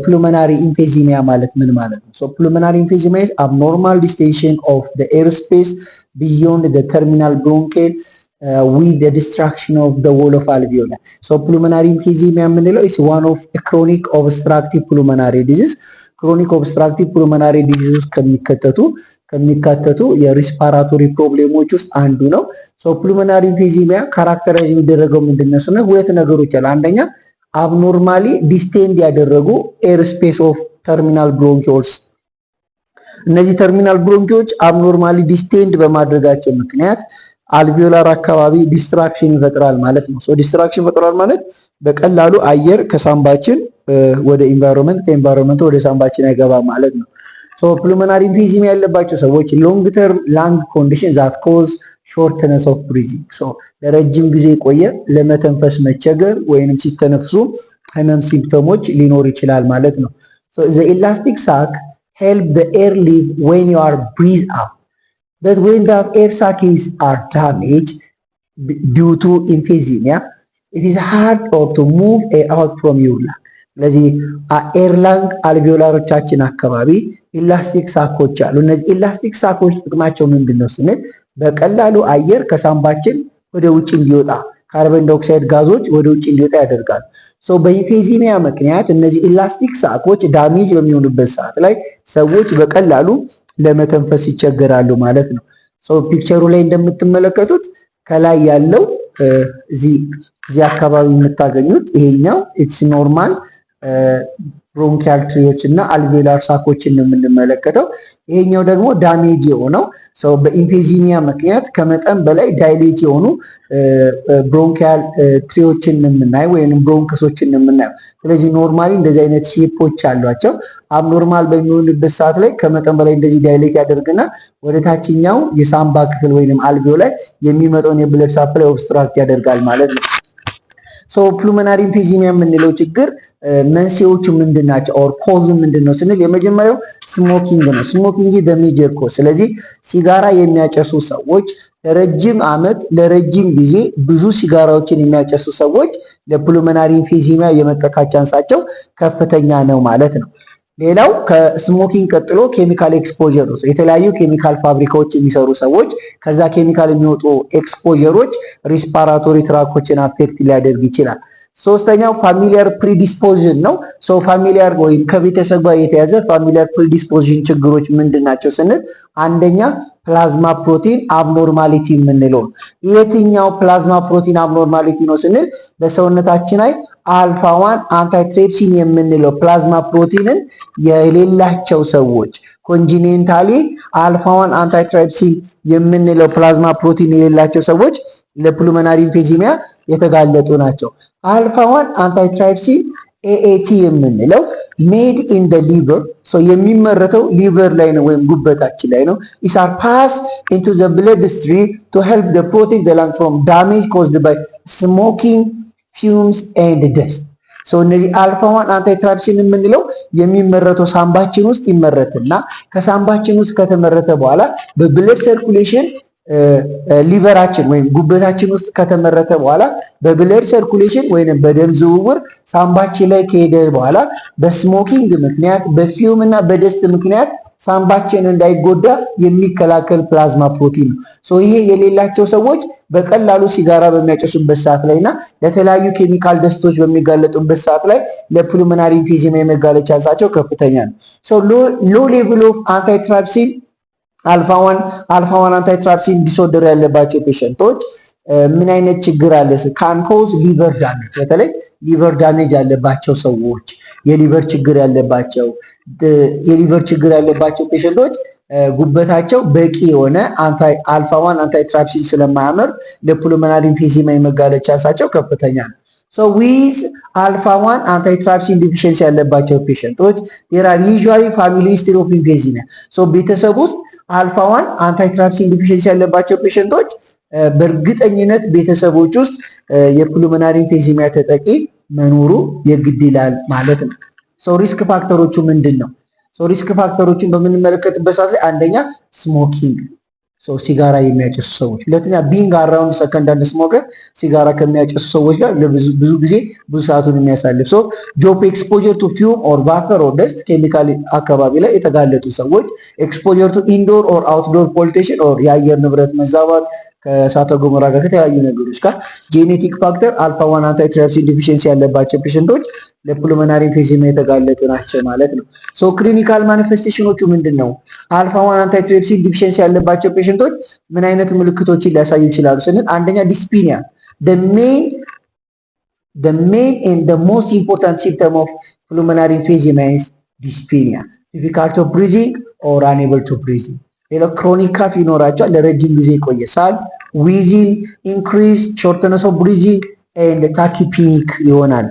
pulmonary emphysema ማለት ምን ማለት ነው? So pulmonary emphysema is abnormal distension of the airspace beyond the terminal bronchial with the destruction of the wall of alveoli. So pulmonary emphysema የምንለው is one of a chronic obstructive pulmonary disease. chronic obstructive pulmonary disease ከሚካተቱ የሪስፓራቶሪ ፕሮብሌሞች ውስጥ አንዱ ነው። ሶ ፕሉሞናሪ ኢምፊዚማ ካራክተራይዝ የሚደረገው ምንድነው? ስነ ሁለት ነገሮች አሉ። አንደኛ አብኖርማሊ ዲስቴንድ ያደረጉ ኤር ስፔስ ኦፍ ተርሚናል ብሮንኪዮልስ። እነዚህ ተርሚናል ብሮንኪዮች አብኖርማሊ ዲስቴንድ በማድረጋቸው ምክንያት አልቪዮላር አካባቢ ዲስትራክሽን ይፈጥራል ማለት ነው። ሶ ዲስትራክሽን ይፈጥራል ማለት በቀላሉ አየር ከሳምባችን ወደ ኢንቫይሮንመንት ከኢንቫይሮንመንት ወደ ሳምባችን አይገባም ማለት ነው። ሶ ፕሉሞናሪ ኢምፊዚማ ያለባቸው ሰዎች ሎንግ ተርም ላንግ ኮንዲሽን ዛት ኮዝ ሾርትነስ ኦፍ ብሪዚንግ፣ ሶ ለረጅም ጊዜ ቆየ ለመተንፈስ መቸገር ወይንም ሲተነፍሱ ህመም ሲምፕቶሞች ሊኖር ይችላል ማለት ነው። ሶ ዘ ኢላስቲክ ሳክ help the air leave when you are breathe out, but when the air sacs are damaged due to emphysema it is hard to move air out from your lung. ስለዚህ ኤር ላንግ አልቪዮላሮቻችን አካባቢ ኢላስቲክ ሳኮች አሉ። እነዚህ ኢላስቲክ ሳኮች ጥቅማቸው ምንድነው ስንል በቀላሉ አየር ከሳምባችን ወደ ውጭ እንዲወጣ ካርቦን ዳይኦክሳይድ ጋዞች ወደ ውጭ እንዲወጣ ያደርጋሉ። ሶ በኢምፊዚማ ምክንያት እነዚህ ኢላስቲክ ሳኮች ዳሜጅ በሚሆኑበት ሰዓት ላይ ሰዎች በቀላሉ ለመተንፈስ ይቸገራሉ ማለት ነው። ሶ ፒክቸሩ ላይ እንደምትመለከቱት ከላይ ያለው እዚህ አካባቢ የምታገኙት ይሄኛው ኢትስ ኖርማል ብሮንኪያል ትሪዎች እና አልቬላር ሳኮችን ነው የምንመለከተው። ይሄኛው ደግሞ ዳሜጅ የሆነው ሰው በኢምፊዚማ ምክንያት ከመጠን በላይ ዳይሌት የሆኑ ብሮንኪያል ትሪዎችን የምናየው ወይንም ብሮንከሶችን የምናየው። ስለዚህ ኖርማሊ እንደዚህ አይነት ሼፖች አሏቸው። አብኖርማል በሚሆንበት ሰዓት ላይ ከመጠን በላይ እንደዚህ ዳይሌት ያደርግና ወደ ታችኛው የሳምባ ክፍል ወይንም አልቬዮ ላይ የሚመጣውን የብለድ ሳፕላይ ኦብስትራክት ያደርጋል ማለት ነው። ሶ ፕሉሞናሪ ኢምፊዚማ የምንለው ችግር መንስኤዎቹ ምንድናቸው? ኦር ኮዝ ምንድነው ስንል የመጀመሪያው ስሞኪንግ ነው። ስሞኪንግ ዘ ሜጀር ኮዝ። ስለዚህ ሲጋራ የሚያጨሱ ሰዎች ለረጅም ዓመት ለረጅም ጊዜ ብዙ ሲጋራዎችን የሚያጨሱ ሰዎች ለፕሉሞናሪ ኢምፊዚማ የመጠቃት ቻንሳቸው ከፍተኛ ነው ማለት ነው። ሌላው ከስሞኪንግ ቀጥሎ ኬሚካል ኤክስፖዠር ነው። የተለያዩ ኬሚካል ፋብሪካዎች የሚሰሩ ሰዎች ከዛ ኬሚካል የሚወጡ ኤክስፖዠሮች ሪስፓራቶሪ ትራኮችን አፌክት ሊያደርግ ይችላል። ሶስተኛው ፋሚሊያር ፕሪዲስፖዚሽን ነው። ሶ ፋሚሊያር ወይም ከቤተሰብ ጋር የተያዘ ፋሚሊያር ፕሪዲስፖዚሽን ችግሮች ምንድናቸው ስንል አንደኛ ፕላዝማ ፕሮቲን አብኖርማሊቲ የምንለው ነው። የትኛው ፕላዝማ ፕሮቲን አብኖርማሊቲ ነው ስንል በሰውነታችን ላይ አልፋ 1 አንታይትሪፕሲን የምንለው ፕላዝማ ፕሮቲንን የሌላቸው ሰዎች ኮንጂኔንታሊ አልፋ 1 አንታይትሪፕሲን የምንለው ፕላዝማ ፕሮቲን የሌላቸው ሰዎች ለፕሉሞናሪ ኢምፊዚማ የተጋለጡ ናቸው። አልፋ 1 አንታይትሪፕሲን ኤኤቲ የምንለው ሜድ ኢን ዘ ሊቨር ሶ የሚመረተው ሊቨር ላይ ነው ወይም ጉበታችን ላይ ነው። ኢስ አር ፓስ ኢንቱ ዘ ብለድ ስትሪም ቱ ሄልፕ ዘ ፕሮቴክት ዘ ላንግ ፍሮም ዳሜጅ ኮዝድ ባይ ስሞኪንግ ፊውምስ ኤንድ ደስት። ሶ እነዚህ አልፋ 1 አንታይትሪፕሲን የምንለው የሚመረተው ሳምባችን ውስጥ ይመረትና ከሳምባችን ውስጥ ከተመረተ በኋላ በብለድ ሰርኩሌሽን ሊቨራችን ወይም ጉበታችን ውስጥ ከተመረተ በኋላ በብለድ ሰርኩሌሽን ወይም በደም ዝውውር ሳምባችን ላይ ከሄደ በኋላ በስሞኪንግ ምክንያት በፊውም እና በደስት ምክንያት ሳምባችን እንዳይጎዳ የሚከላከል ፕላዝማ ፕሮቲን ነው። ሶ ይሄ የሌላቸው ሰዎች በቀላሉ ሲጋራ በሚያጨሱበት ሰዓት ላይና ለተለያዩ ኬሚካል ደስቶች በሚጋለጡበት ሰዓት ላይ ለፕሉሞናሪ ኢምፊዚማ የመጋለጥ ቻንሳቸው ከፍተኛ ነው። ሶ ሎ ሌቭል ኦፍ አንታይትሪፕሲን አልፋ 1 አንታይትሪፕሲን ዲስኦርደር ያለባቸው ፔሸንቶች ምን አይነት ችግር አለ? ካንኮዝ ሊቨር ዳሜጅ፣ በተለይ ሊቨር ዳሜጅ ያለባቸው ሰዎች የሊቨር ችግር ያለባቸው ፔሸንቶች ጉበታቸው በቂ የሆነ አልፋ 1 አንታይትሪፕሲን ስለማያመርት ለፕሉሞናሪ ኢምፊዚማ የመጋለጥ ቻንሳቸው ከፍተኛ ነው። ሶ ዊዝ አልፋ 1 አንታይትሪፕሲን ዲፊሽንሲ ያለባቸው ፔሸንቶች there are usually family history of emphysema። ሶ ቤተሰብ ውስጥ አልፋ 1 አንታይትሪፕሲን ዲፊሽንሲ ያለባቸው ፔሸንቶች በእርግጠኝነት ቤተሰቦች ውስጥ የፕሉሞናሪ ኢምፊዚማ ተጠቂ መኖሩ የግድ ይላል ማለት ነው። ሶ ሪስክ ፋክተሮቹ ምንድነው? ሶ ሪስክ ፋክተሮቹን በምንመለከትበት ሰዓት ላይ አንደኛ ስሞኪንግ ሲጋራ የሚያጨሱ ሰዎች። ሁለተኛ ቢንግ አራውንድ ሰከንዳሪ ስሞከር ሲጋራ ከሚያጨሱ ሰዎች ጋር ብዙ ጊዜ ብዙ ሰዓቱን የሚያሳልፍ ሰው። ጆብ ኤክስፖዠር ቱ ፊውም ኦር ቫፐር ኦር ደስት ኬሚካል አካባቢ ላይ የተጋለጡ ሰዎች። ኤክስፖዠር ቱ ኢንዶር ኦር አውትዶር ፖሊቴሽን ኦር የአየር ንብረት መዛባት ከእሳተ ገሞራ ጋር ከተለያዩ ነገሮች ጋር። ጄኔቲክ ፋክተር አልፋ ዋን አንታይትራይፕሲን ዲፊሽንሲ ያለባቸው ፔሸንቶች ለፑልሞናሪ ኤምፊዚማ የተጋለጡ ናቸው ማለት ነው። ሶ ክሊኒካል ማኒፌስቴሽኖቹ ምንድን ነው? አልፋ ዋን አንታይትራይፕሲን ዲፊሽንሲ ያለባቸው ፔሸንቶች ምን አይነት ምልክቶችን ሊያሳዩ ይችላሉ ስንል አንደኛ ዲስፒኒያ the main and the most important symptom of pulmonary emphysema is dyspnea, difficulty of breathing or unable to breathe. ሌላው ክሮኒክ ካፍ ይኖራቸዋል፣ ለረጅም ጊዜ የቆየ ሳል፣ ዊዚንግ ኢንክሪዝ ሾርትነስ ኦፍ ብሪዚንግ ኤንድ ታኪፒኒክ ይሆናል።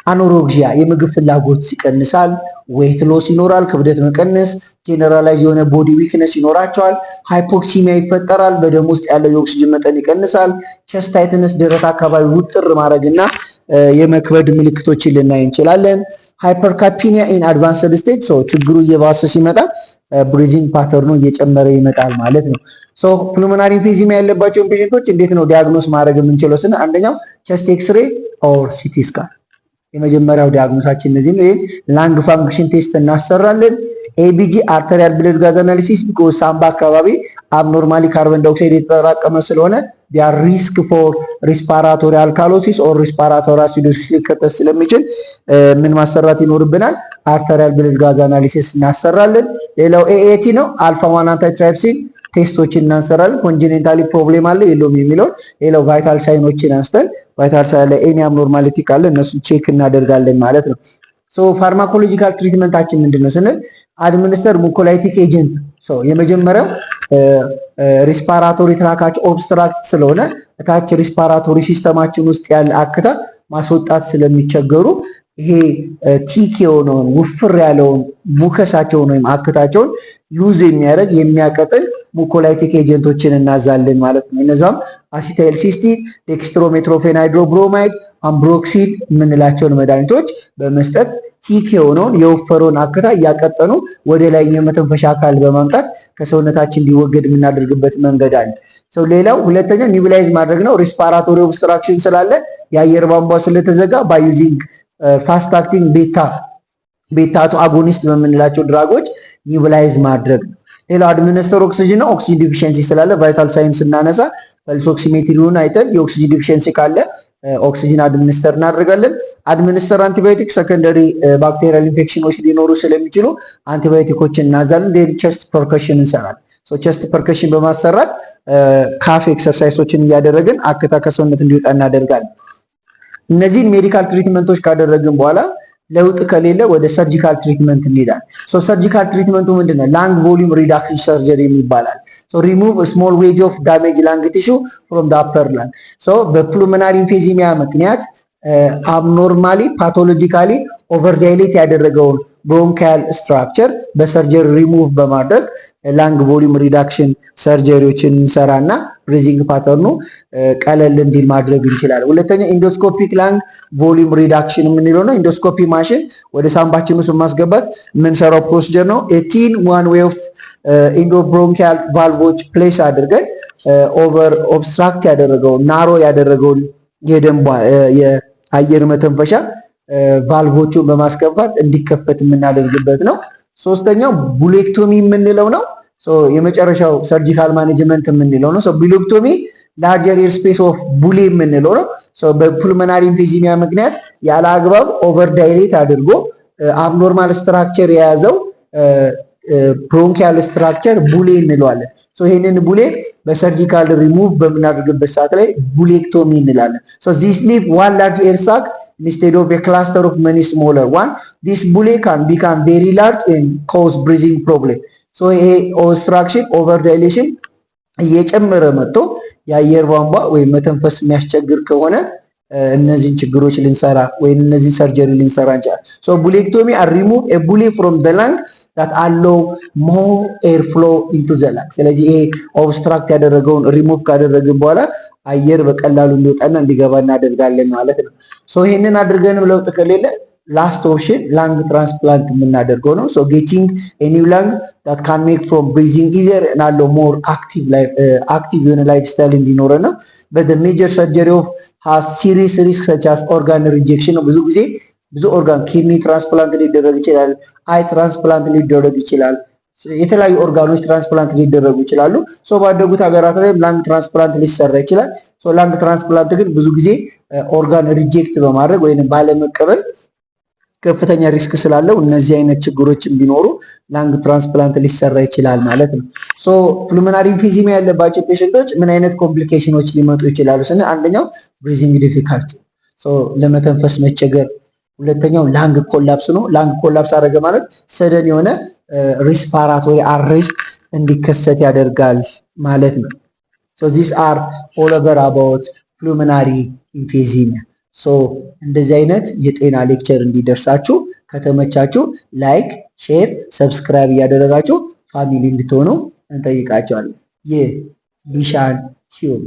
አኖሮግዚያ የምግብ ፍላጎት ይቀንሳል፣ ዌት ሎስ ይኖራል፣ ክብደት መቀነስ፣ ጄኔራላይዝ የሆነ ቦዲ ዊክነስ ይኖራቸዋል፣ ሃይፖክሲሚያ ይፈጠራል፣ በደም ውስጥ ያለው የኦክሲጅን መጠን ይቀንሳል፣ ቸስት ታይትነስ ደረት አካባቢ ውጥር ማድረግና የመክበድ ምልክቶችን ልናይ እንችላለን። ሃይፐርካፒኒያ ኢን አድቫንስድ ስቴጅ ችግሩ እየባሰ ሲመጣ ብሪዚንግ ፓተርኑ እየጨመረ ይመጣል ማለት ነው። ፑልሞናሪ ኤምፊዚማ ያለባቸውን ፔሸንቶች እንዴት ነው ዲያግኖስ ማድረግ የምንችለው ስንል አንደኛው ቸስት ኤክስሬ ኦር ሲቲ ስካን የመጀመሪያው ዲያግኖሳችን እነዚህ ነው። ላንግ ፋንክሽን ቴስት እናሰራለን። ኤቢጂ አርተሪያል ብለድ ጋዝ አናሊሲስ ቢኮዝ ሳምባ አካባቢ አብኖርማሊ ካርቦን ዳይኦክሳይድ የተጠራቀመ ስለሆነ ዲያር ሪስክ ፎር ሪስፓራቶሪ አልካሎሲስ ኦር ሪስፓራቶሪ አሲዶሲስ ሊከሰት ስለሚችል ምን ማሰራት ይኖርብናል? አርተሪያል ብለድ ጋዝ አናሊሲስ እናሰራለን። ሌላው ኤኤቲ ነው። አልፋ ዋን አንታይትራይፕሲን ቴስቶችን እናሰራለን። ኮንጀኔንታሊ ፕሮብሌም አለ የለውም የሚለውን። ሌላው ቫይታል ሳይኖችን አንስተን ቫይታል ሳይን ላይ ኤኒ አብኖርማሊቲ ካለ እነሱን ቼክ እናደርጋለን ማለት ነው። ፋርማኮሎጂካል ትሪትመንታችን ምንድነው ስንል አድሚኒስተር ሙኮላይቲክ ኤጀንት የመጀመሪያው ሪስፓራቶሪ ትራካች ኦብስትራክት ስለሆነ እታች ሪስፓራቶሪ ሲስተማችን ውስጥ ያለ አክታ ማስወጣት ስለሚቸገሩ ይሄ ቲክ የሆነውን ውፍር ያለውን ሙከሳቸውን ወይም አክታቸውን ሉዝ የሚያደርግ የሚያቀጥል ሙኮላይቲክ ኤጀንቶችን እናዛለን ማለት ነው። እነዛም አሲታይል ሲስቲን፣ ዴክስትሮሜትሮፌን ሃይድሮብሮማይድ፣ አምብሮክሲል የምንላቸውን መድኃኒቶች በመስጠት ቲክ የሆነውን የወፈረውን አክታ እያቀጠኑ ወደ ላይኛው የመተንፈሻ አካል በማምጣት ከሰውነታችን እንዲወገድ የምናደርግበት መንገድ አለ። ሌላው ሁለተኛ ኒቡላይዝ ማድረግ ነው። ሪስፓራቶሪ ኦብስትራክሽን ስላለ የአየር ቧንቧ ስለተዘጋ ባዩዚንግ ፋስት አክቲንግ ቤታቱ አጎኒስት በምንላቸው ድራጎች ኒቡላይዝ ማድረግ ነው። ሌላው አድሚኒስተር ኦክሲጅን ነው። ኦክሲጅን ዲፊሽንሲ ስላለ ቫይታል ሳይንስ እናነሳ ፐልስ ኦክሲሜትሪውን አይተን የኦክሲጅን ዲፊሽንሲ ካለ ኦክሲጅን አድሚኒስተር እናደርጋለን። አድሚኒስተር አንቲባዮቲክ ሰከንደሪ ባክቴሪያል ኢንፌክሽኖች ሊኖሩ ስለሚችሉ አንቲባዮቲኮችን እናዛለን። ቸስት ፐርከሽን እንሰራለን። ቸስት ፐርከሽን በማሰራት ካፍ ኤክሰርሳይሶችን እያደረግን አክታ ከሰውነት እንዲወጣ እናደርጋለን። እነዚህን ሜዲካል ትሪትመንቶች ካደረግን በኋላ ለውጥ ከሌለ ወደ ሰርጂካል ትሪትመንት እንሄዳለን። ሰርጂካል ትሪትመንቱ ምንድነው? ላንግ ቮሊዩም ሪዳክሽን ሰርጀሪ ይባላል። ሪሙቭ ስሞል ዌጅ ኦፍ ዳሜጅ ላንግ ቲሹ ፍሮም ዘ አፐር ላንግ። በፑልሞናሪ ኤምፊዚማ ምክንያት አብኖርማሊ ፓቶሎጂካሊ ኦቨርዳይሌት ያደረገውን ብሮንካል ስትራክቸር በሰርጀሪ ሪሙቭ በማድረግ ላንግ ቮሊዩም ሪዳክሽን ሰርጀሪዎችን እንሰራና ብሪዚንግ ፓተርኑ ቀለል እንዲል ማድረግ እንችላለን። ሁለተኛ ኢንዶስኮፒክ ላንግ ቮሊዩም ሪዳክሽን የምንለው ነው። ኢንዶስኮፒ ማሽን ወደ ሳምባችን ውስጥ በማስገባት የምንሰራው ፕሮሲጀር ነው። ኤቲን ዋን ዌይ ኦፍ ኢንዶብሮንካል ቫልቮች ፕሌስ አድርገን ኦቨር ኦብስትራክት ያደረገውን ናሮ ያደረገውን የደም የአየር መተንፈሻ ቫልቮቹን በማስገባት እንዲከፈት የምናደርግበት ነው። ሶስተኛው ቡሌክቶሚ የምንለው ነው። የመጨረሻው ሰርጂካል ማኔጅመንት የምንለው ነው። ቡሌክቶሚ ላርጀር ኤር ስፔስ ኦፍ ቡሌ የምንለው ነው። በፑልሞናሪ ኤምፊዚማ ምክንያት ያለ አግባብ ኦቨር ዳይሌት አድርጎ አብኖርማል ስትራክቸር የያዘው ብሮንኪያል ስትራክቸር ቡሌ እንለዋለን። ይሄንን ቡሌ በሰርጂካል ሪሙቭ በምናደርግበት ሰዓት ላይ ቡሌክቶሚ እንላለን። ዚስ ሊቭ ዋን ላርጅ ኤር ሳክ instead of a cluster of many smaller one. This bulle can become very large and cause breathing problem. ይሄ ኦብስትራክሽን ኦቨር ዳይሌሽን እየጨመረ መጥቶ የአየር ቧንቧ ወይም መተንፈስ የሚያስቸግር ከሆነ እነዚህን ችግሮች ልንሰራ ወይም እነዚህን ሰርጀሪ ልንሰራ እንችላለን። ቡሌክቶሚ are remove a bullet from the lung that allow more air flow into the lung። ስለዚህ ይሄ ኦብስትራክት ያደረገውን ሪሙቭ ካደረግን በኋላ አየር በቀላሉ እንዲወጣና እንዲገባ እናደርጋለን ማለት ነው። ይሄንን አድርገንም ለውጥ ከሌለ ላስት ኦፕሽን ላንግ ትራንስፕላንት የምናደርገው ነው። ሶ ጌቲንግ ኤ ኒው ላንግ ዳት ካን ሜክ ፍሮም ብሪዚንግ ኢዘር ናለው ሞር አክቲቭ የሆነ ላይፍ ስታይል እንዲኖረ ነው። በት ሜጀር ሰርጀሪ ኦፍ ሃዝ ሲሪየስ ሪስክ ሰች አስ ኦርጋን ሪጀክሽን ነው። ብዙ ጊዜ ብዙ ኦርጋን ኪድኒ ትራንስፕላንት ሊደረግ ይችላል፣ አይ ትራንስፕላንት ሊደረግ ይችላል፣ የተለያዩ ኦርጋኖች ትራንስፕላንት ሊደረጉ ይችላሉ። ሶ ባደጉት ሀገራት ላይ ላንግ ትራንስፕላንት ሊሰራ ይችላል። ሶ ላንግ ትራንስፕላንት ግን ብዙ ጊዜ ኦርጋን ሪጀክት በማድረግ ወይም ባለመቀበል ከፍተኛ ሪስክ ስላለው እነዚህ አይነት ችግሮችን ቢኖሩ ላንግ ትራንስፕላንት ሊሰራ ይችላል ማለት ነው። ሶ ፑልሞናሪ ኢምፊዚማ ያለባቸው ፔሸንቶች ምን አይነት ኮምፕሊኬሽኖች ሊመጡ ይችላሉ ስንል አንደኛው ብሪዚንግ ዲፊካልቲ፣ ሶ ለመተንፈስ መቸገር። ሁለተኛው ላንግ ኮላፕስ ነው። ላንግ ኮላፕስ አደረገ ማለት ሰደን የሆነ ሪስፓራቶሪ አሬስት እንዲከሰት ያደርጋል ማለት ነው። ሶ ዚስ አር ኦል ኦቨር አባውት ፑልሞናሪ ኢምፊዚማ። ሶ እንደዚህ አይነት የጤና ሌክቸር እንዲደርሳችሁ ከተመቻችሁ ላይክ፣ ሼር፣ ሰብስክራይብ እያደረጋችሁ ፋሚሊ እንድትሆኑ እንጠይቃቸዋለን። ይህ ሊሻን ቲዩብ